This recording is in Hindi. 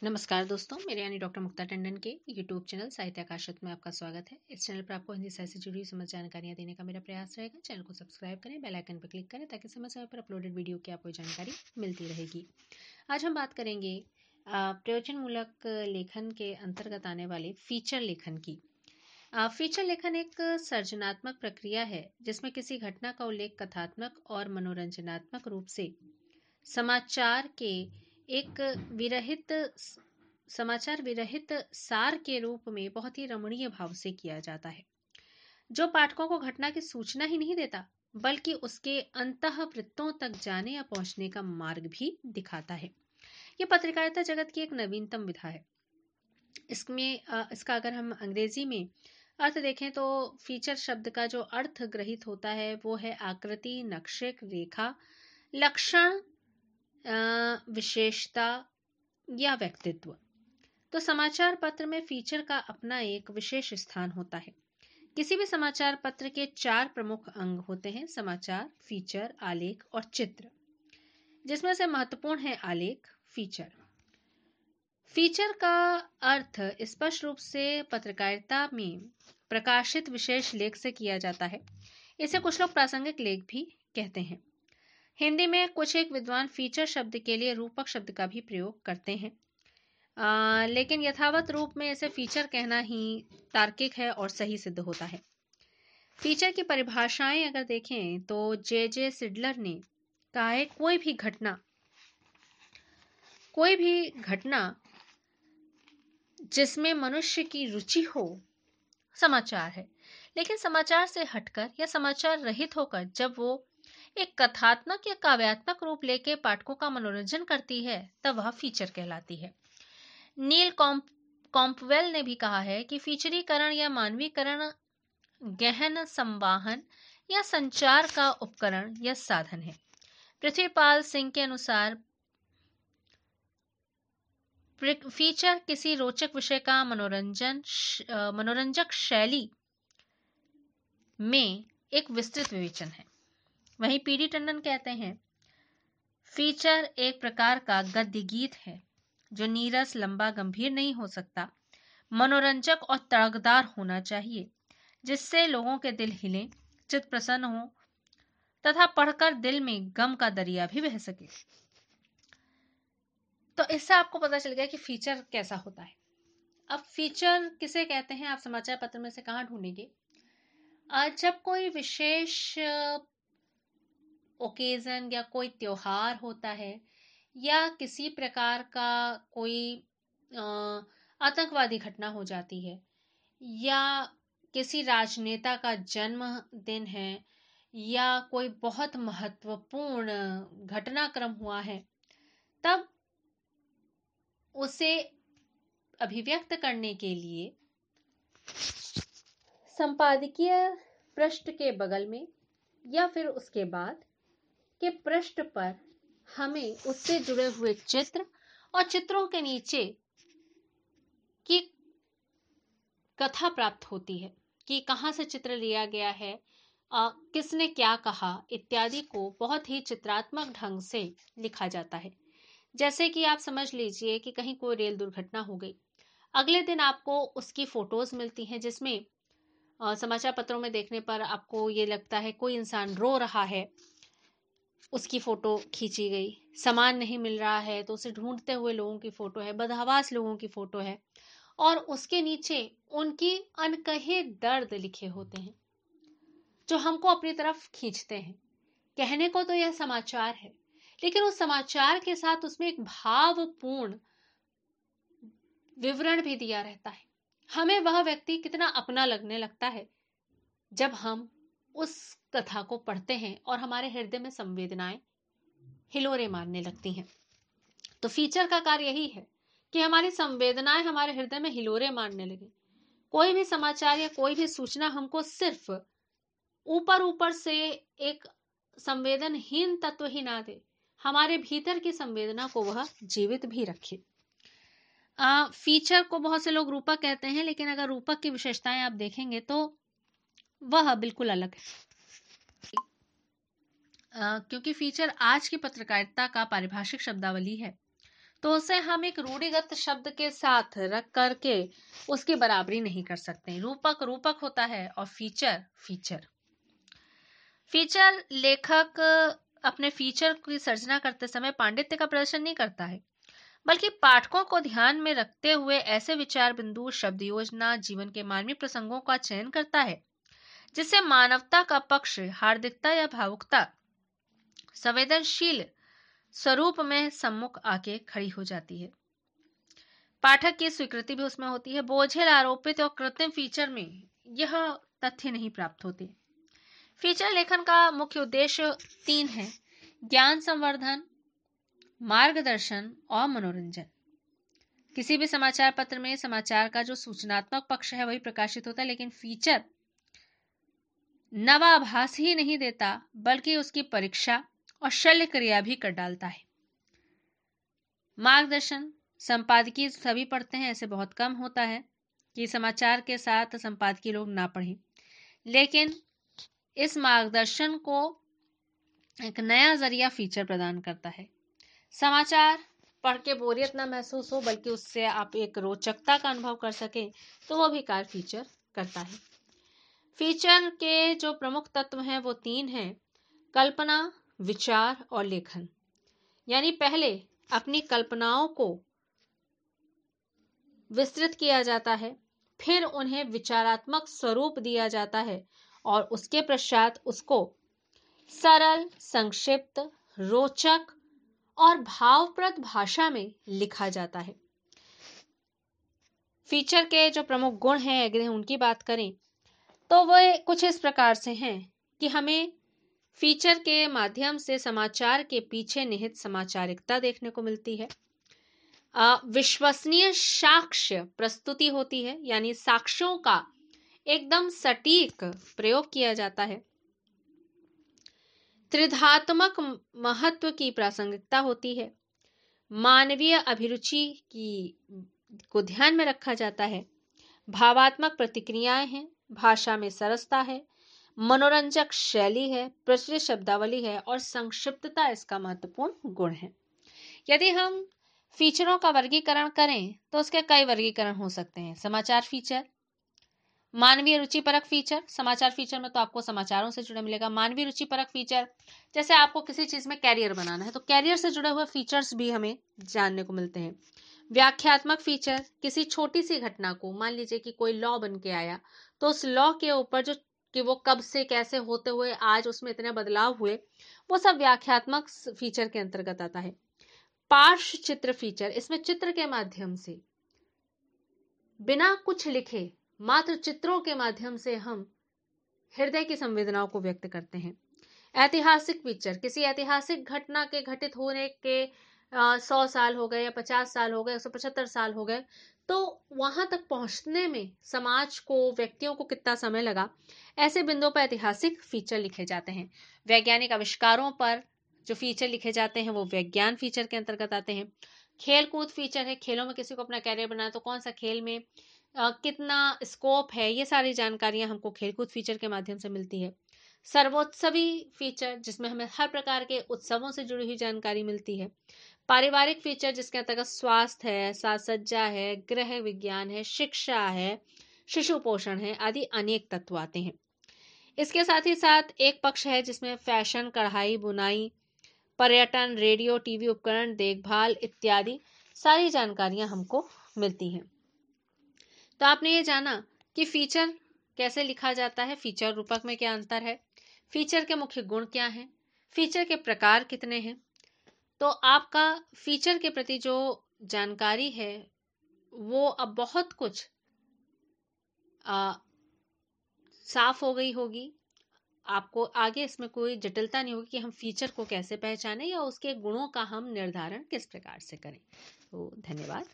नमस्कार दोस्तों, मेरे यानी डॉक्टर मुक्ता टंडन के यूट्यूब चैनल साहित्य आकाशत में आपका स्वागत है। इस चैनल पर आपको हिंदी साहित्य से जुड़ी समझ जानकारियां देने का मेरा प्रयास रहेगा। चैनल को सब्सक्राइब करें, बेल आइकन पर क्लिक करें ताकि समय समय पर अपलोडेड वीडियो की आपको जानकारी मिलती रहेगी। आज हम बात करेंगे प्रयोजनमूलक लेखन के अंतर्गत आने वाले फीचर लेखन की। फीचर लेखन एक सर्जनात्मक प्रक्रिया है जिसमें किसी घटना का उल्लेख कथात्मक और मनोरंजनात्मक रूप से समाचार के एक समाचार विरहित सार के रूप में बहुत ही रमणीय भाव से किया जाता है, जो पाठकों को घटना की सूचना ही नहीं देता बल्कि उसके अंतःवृत्तों तक जाने या पहुंचने का मार्ग भी दिखाता है। यह पत्रकारिता जगत की एक नवीनतम विधा है। इसका अगर हम अंग्रेजी में अर्थ देखें तो फीचर शब्द का जो अर्थ ग्रहित होता है वो है आकृति, नक्शे, रेखा, लक्षण, विशेषता या व्यक्तित्व। तो समाचार पत्र में फीचर का अपना एक विशेष स्थान होता है। किसी भी समाचार पत्र के 4 प्रमुख अंग होते हैं: समाचार, फीचर, आलेख और चित्र, जिसमें से महत्वपूर्ण है आलेख, फीचर। फीचर का अर्थ स्पष्ट रूप से पत्रकारिता में प्रकाशित विशेष लेख से किया जाता है। इसे कुछ लोग प्रासंगिक लेख भी कहते हैं। हिंदी में कुछ एक विद्वान फीचर शब्द के लिए रूपक शब्द का भी प्रयोग करते हैं, लेकिन यथावत रूप में इसे फीचर कहना ही तार्किक है और सही सिद्ध होता है। फीचर की परिभाषाएं अगर देखें तो जे सिडलर ने कहा है, कोई भी घटना जिसमें मनुष्य की रुचि हो समाचार है। लेकिन समाचार से हटकर या समाचार रहित होकर जब वो एक कथात्मक या काव्यात्मक रूप लेके पाठकों का मनोरंजन करती है तब वह फीचर कहलाती है। नील कॉम्पवेल ने भी कहा है कि फीचरीकरण या मानवीकरण गहन संवाहन या संचार का उपकरण या साधन है। पृथ्वीपाल सिंह के अनुसार फीचर किसी रोचक विषय का मनोरंजक शैली में एक विस्तृत विवेचन है। वहीं पीडी टंडन कहते हैं, फीचर एक प्रकार का गद्य गीत है जो नीरस, लंबा, गंभीर नहीं हो सकता, मनोरंजक और तड़कदार होना चाहिए, जिससे लोगों के दिल हिले, चित्त प्रसन्न हो तथा पढ़कर दिल में गम का दरिया भी बह सके। तो इससे आपको पता चल गया कि फीचर कैसा होता है। अब फीचर किसे कहते हैं आप समाचार पत्र में से कहाँ ढूंढेंगे? जब कोई विशेष ओकेजन या कोई त्योहार होता है या किसी प्रकार का कोई आतंकवादी घटना हो जाती है या किसी राजनेता का जन्मदिन है या कोई बहुत महत्वपूर्ण घटनाक्रम हुआ है, तब उसे अभिव्यक्त करने के लिए संपादकीय पृष्ठ के बगल में या फिर उसके बाद के पृष्ठ पर हमें उससे जुड़े हुए चित्र और चित्रों के नीचे की कथा प्राप्त होती है कि कहाँ से चित्र लिया गया है, किसने क्या कहा इत्यादि को बहुत ही चित्रात्मक ढंग से लिखा जाता है। जैसे कि आप समझ लीजिए कि कहीं कोई रेल दुर्घटना हो गई, अगले दिन आपको उसकी फोटोज मिलती हैं जिसमें समाचार पत्रों में देखने पर आपको ये लगता है कोई इंसान रो रहा है, उसकी फोटो खींची गई, सामान नहीं मिल रहा है तो उसे ढूंढते हुए लोगों की फोटो है, बदहवास लोगों की फोटो है और उसके नीचे उनकी अनकहे दर्द लिखे होते हैं जो हमको अपनी तरफ खींचते हैं। कहने को तो यह समाचार है, लेकिन उस समाचार के साथ उसमें एक भावपूर्ण विवरण भी दिया रहता है। हमें वह व्यक्ति कितना अपना लगने लगता है जब हम उस कथा को पढ़ते हैं और हमारे हृदय में संवेदनाएं हिलोरे मारने लगती हैं। तो फीचर का कार्य यही है कि हमारी संवेदनाएं हमारे हृदय में हिलोरे मारने लगे। कोई भी समाचार या कोई भी सूचना हमको सिर्फ ऊपर ऊपर से एक संवेदनहीन तत्व ही ना दे, हमारे भीतर की संवेदना को वह जीवित भी रखे। फीचर को बहुत से लोग रूपक कहते हैं, लेकिन अगर रूपक की विशेषताएं आप देखेंगे तो वह बिल्कुल अलग है। क्योंकि फीचर आज की पत्रकारिता का पारिभाषिक शब्दावली है, तो उसे हम एक रूढ़िगत शब्द के साथ रख करके उसकी बराबरी नहीं कर सकते। रूपक रूपक होता है और फीचर फीचर। फीचर लेखक अपने फीचर की सर्जना करते समय पांडित्य का प्रदर्शन नहीं करता है, बल्कि पाठकों को ध्यान में रखते हुए ऐसे विचार बिंदु, शब्द योजना, जीवन के मानवीय प्रसंगों का चयन करता है जिससे मानवता का पक्ष, हार्दिकता या भावुकता संवेदनशील स्वरूप में सम्मुख आके खड़ी हो जाती है। पाठक की स्वीकृति भी उसमें होती है। बोझिल, आरोपित और कृत्रिम फीचर में यह तथ्य नहीं प्राप्त होते। फीचर लेखन का मुख्य उद्देश्य 3 है: ज्ञान संवर्धन, मार्गदर्शन और मनोरंजन। किसी भी समाचार पत्र में समाचार का जो सूचनात्मक पक्ष है वही प्रकाशित होता है, लेकिन फीचर नवाभास ही नहीं देता बल्कि उसकी परीक्षा और शल्य क्रिया भी कर डालता है। मार्गदर्शन, संपादकीय सभी पढ़ते हैं, ऐसे बहुत कम होता है कि समाचार के साथ संपादकीय लोग ना पढ़ें, लेकिन इस मार्गदर्शन को एक नया जरिया फीचर प्रदान करता है। समाचार पढ़ के बोरियत ना महसूस हो बल्कि उससे आप एक रोचकता का अनुभव कर सकें, तो वो भी कार्य फीचर करता है। फीचर के जो प्रमुख तत्व हैं वो 3 हैं: कल्पना, विचार और लेखन। यानी पहले अपनी कल्पनाओं को विस्तृत किया जाता है, फिर उन्हें विचारात्मक स्वरूप दिया जाता है और उसके पश्चात उसको सरल, संक्षिप्त, रोचक और भावप्रद भाषा में लिखा जाता है। फीचर के जो प्रमुख गुण हैं अगर उनकी बात करें तो वह कुछ इस प्रकार से हैं कि हमें फीचर के माध्यम से समाचार के पीछे निहित समाचारिकता देखने को मिलती है। विश्वसनीय साक्ष्य प्रस्तुति होती है, यानी साक्ष्यों का एकदम सटीक प्रयोग किया जाता है। त्रिधात्मक महत्व की प्रासंगिकता होती है। मानवीय अभिरुचि को ध्यान में रखा जाता है। भावात्मक प्रतिक्रियाएं हैं, भाषा में सरसता है, मनोरंजक शैली है, प्रचलित शब्दावली है और संक्षिप्तता इसका महत्वपूर्ण गुण है। यदि हम फीचरों का वर्गीकरण करें तो उसके कई वर्गीकरण हो सकते हैं। समाचार फीचर, मानवीय रुचि परक फीचर। समाचार फीचर में तो आपको समाचारों से जुड़े मिलेगा। मानवीय रुचि परक फीचर, जैसे आपको किसी चीज में कैरियर बनाना है तो कैरियर से जुड़े हुए फीचर्स भी हमें जानने को मिलते हैं। व्याख्यात्मक फीचर, किसी छोटी सी घटना को, मान लीजिए कि कोई लॉ बन के आया तो उस लॉ के ऊपर जो कि वो कब से कैसे होते हुए आज उसमें इतने बदलाव हुए, वो सब व्याख्यात्मक फीचर के अंतर्गत आता है। पार्श्व चित्र फीचर, इसमें चित्र के माध्यम से, बिना कुछ लिखे, मात्र चित्रों के माध्यम से हम हृदय की संवेदनाओं को व्यक्त करते हैं। ऐतिहासिक फीचर, किसी ऐतिहासिक घटना के घटित होने के 100 साल हो गए या 50 साल हो गए, 175 साल हो गए, तो वहां तक पहुंचने में समाज को, व्यक्तियों को कितना समय लगा, ऐसे बिंदुओं पर ऐतिहासिक फीचर लिखे जाते हैं। वैज्ञानिक आविष्कारों पर जो फीचर लिखे जाते हैं वो विज्ञान फीचर के अंतर्गत आते हैं। खेल कूद फीचर है, खेलों में किसी को अपना कैरियर बनाना तो कौन सा खेल में कितना स्कोप है, ये सारी जानकारियां हमको खेलकूद फीचर के माध्यम से मिलती है। सर्वोत्सवी फीचर, जिसमें हमें हर प्रकार के उत्सवों से जुड़ी हुई जानकारी मिलती है। पारिवारिक फीचर, जिसके अंतर्गत स्वास्थ्य है, साज सज्जा है, गृह विज्ञान है, शिक्षा है, शिशु पोषण है, आदि अनेक तत्व आते हैं। इसके साथ ही साथ एक पक्ष है जिसमें फैशन, कढ़ाई, बुनाई, पर्यटन, रेडियो, टीवी उपकरण, देखभाल इत्यादि सारी जानकारियां हमको मिलती हैं। तो आपने ये जाना कि फीचर कैसे लिखा जाता है, फीचर रूपक में क्या अंतर है, फीचर के मुख्य गुण क्या हैं, फीचर के प्रकार कितने हैं। तो आपका फीचर के प्रति जो जानकारी है वो अब बहुत कुछ साफ हो गई होगी। आपको आगे इसमें कोई जटिलता नहीं होगी कि हम फीचर को कैसे पहचानें या उसके गुणों का हम निर्धारण किस प्रकार से करें। तो धन्यवाद।